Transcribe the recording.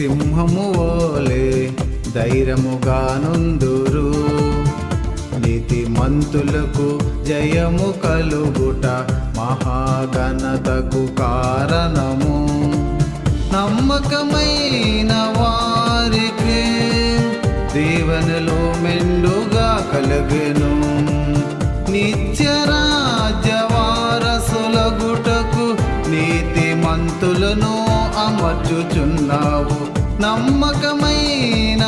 సింహము వోలే ధైర్యముగా నుందురు. నీతిమంతులకు జయము కలుగుట మహాఘనతకు కారణము. నమ్మకమైన వారికి దీవెనలు మెండుగా కలుగెను. నిత్య రాజ్య వారసులగుటకు నీతిమంతులను అమర్చుచున్నావు. నమ్మకమైన